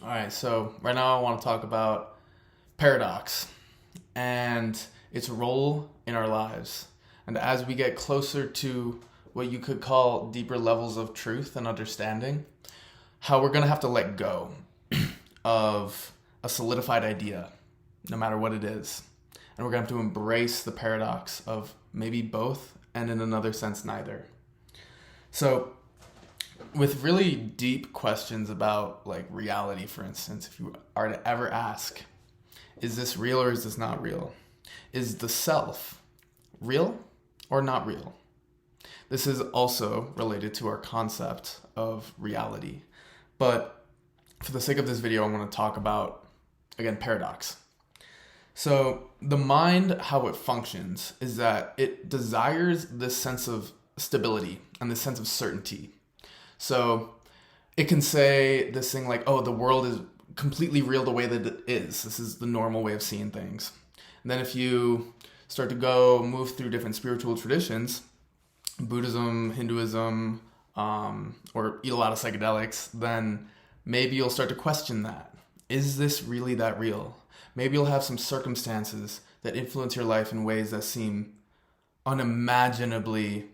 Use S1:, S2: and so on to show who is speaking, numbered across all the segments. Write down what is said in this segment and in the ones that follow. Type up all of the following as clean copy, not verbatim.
S1: All right, so right now I want to talk about paradox and its role in our lives. And as we get closer to what you could call deeper levels of truth and understanding, how we're going to have to let go of a solidified idea, no matter what it is. And we're going to have to embrace the paradox of maybe both and in another sense, neither. So, with really deep questions about like reality, for instance, if you are to ever ask, is this real or is this not real? Is the self real or not real? This is also related to our concept of reality. But for the sake of this video, I want to talk about, again, paradox. So the mind, how it functions is that it desires this sense of stability and this sense of certainty. So it can say this thing like, oh, the world is completely real the way that it is. This is the normal way of seeing things. And then if you start to move through different spiritual traditions, Buddhism, Hinduism, or eat a lot of psychedelics, then maybe you'll start to question that. Is this really that real? Maybe you'll have some circumstances that influence your life in ways that seem unimaginably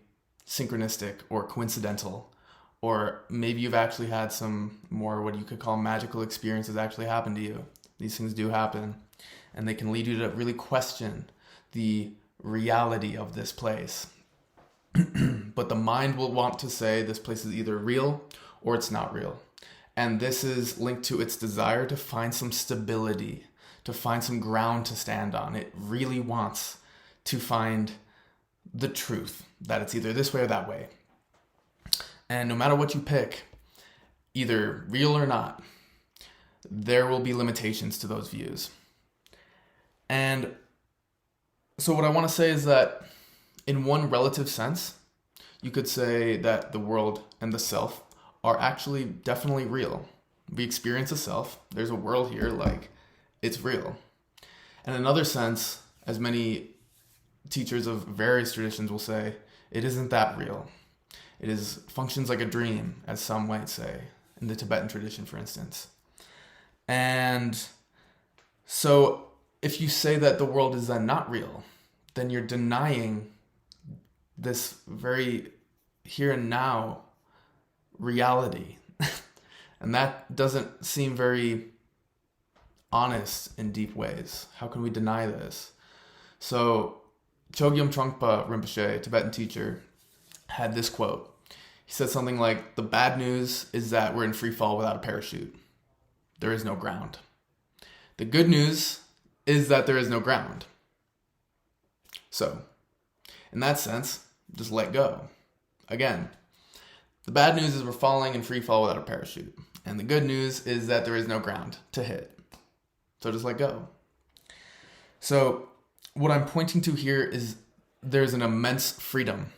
S1: synchronistic or coincidental. Or maybe you've actually had some more what you could call magical experiences actually happen to you. These things do happen. And they can lead you to really question the reality of this place. But the mind will want to say this place is either real or it's not real. And this is linked to its desire to find some stability, to find some ground to stand on. It really wants to find the truth, that it's either this way or that way. And no matter what you pick, either real or not, there will be limitations to those views. And so what I want to say is that in one relative sense, you could say that the world and the self are actually definitely real. We experience a self, there's a world here, like it's real. And in another sense, as many teachers of various traditions will say, it isn't that real. It functions like a dream, as some might say, in the Tibetan tradition, for instance. And so if you say that the world is then not real, then you're denying this very here and now reality. And that doesn't seem very honest in deep ways. How can we deny this? So Chogyam Trungpa Rinpoche, Tibetan teacher, had this quote. He said something like, the bad news is that we're in free fall without a parachute. There is no ground. The good news is that there is no ground. So, in that sense, just let go. Again, the bad news is we're falling in free fall without a parachute. And the good news is that there is no ground to hit. So just let go. So, what I'm pointing to here is there's an immense freedom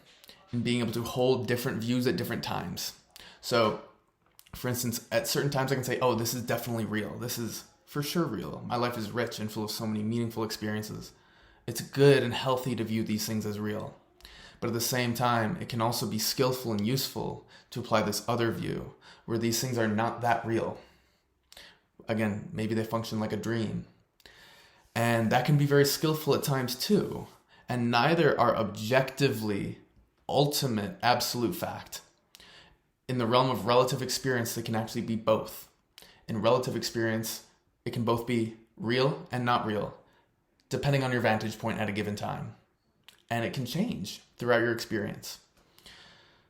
S1: in being able to hold different views at different times. So, for instance, at certain times I can say, oh, this is definitely real. This is for sure real. My life is rich and full of so many meaningful experiences. It's good and healthy to view these things as real. But at the same time, it can also be skillful and useful to apply this other view, where these things are not that real. Again, maybe they function like a dream. And that can be very skillful at times too. And neither are objectively ultimate, absolute fact. In the realm of relative experience, they can actually be both. In relative experience, it can both be real and not real, depending on your vantage point at a given time. And it can change throughout your experience.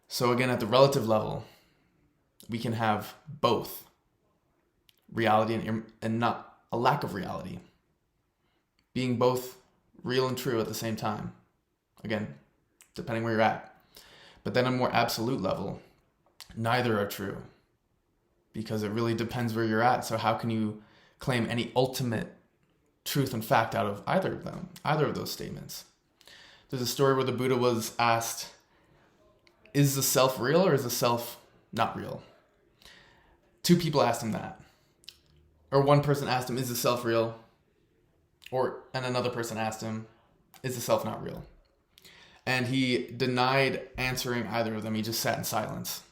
S1: So again, at the relative level, we can have both reality and not a lack of reality, being both real and true at the same time. Again, depending where you're at. But then on a more absolute level, neither are true, because it really depends where you're at. So how can you claim any ultimate truth and fact out of either of them, either of those statements? There's a story where the Buddha was asked, is the self real or is the self not real? Two people asked him that. Or one person asked him, is the self real? And another person asked him, is the self not real? And he denied answering either of them. He just sat in silence.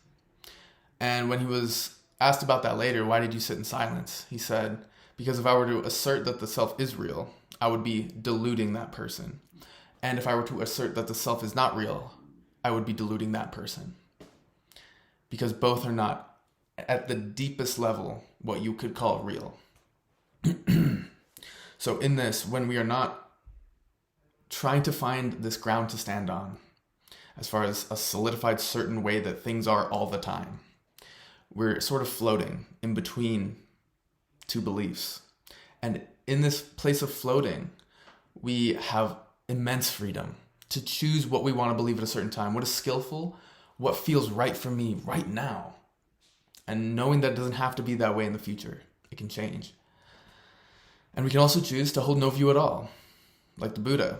S1: And when he was asked about that later, why did you sit in silence? He said, because if I were to assert that the self is real, I would be deluding that person. And if I were to assert that the self is not real, I would be deluding that person. Because both are not, at the deepest level, what you could call real. So in this, when we are not trying to find this ground to stand on, as far as a solidified certain way that things are all the time, we're sort of floating in between two beliefs. And in this place of floating, we have immense freedom to choose what we want to believe at a certain time, what is skillful, what feels right for me right now. And knowing that it doesn't have to be that way in the future. It can change. And we can also choose to hold no view at all, like the Buddha.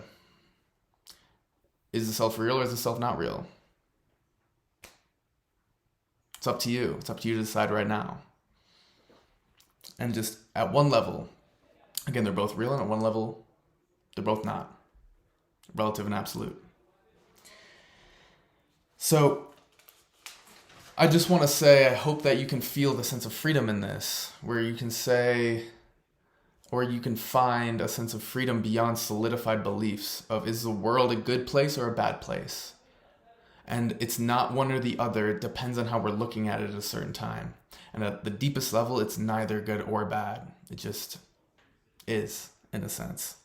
S1: Is the self real or is the self not real? It's up to you. It's up to you to decide right now. And just at one level, again, they're both real, and at one level, they're both not. Relative and absolute. So, I just want to say, I hope that you can feel the sense of freedom in this, where you can say, or you can find a sense of freedom beyond solidified beliefs of, is the world a good place or a bad place? And it's not one or the other. It depends on how we're looking at it at a certain time. And at the deepest level, it's neither good or bad. It just is, in a sense.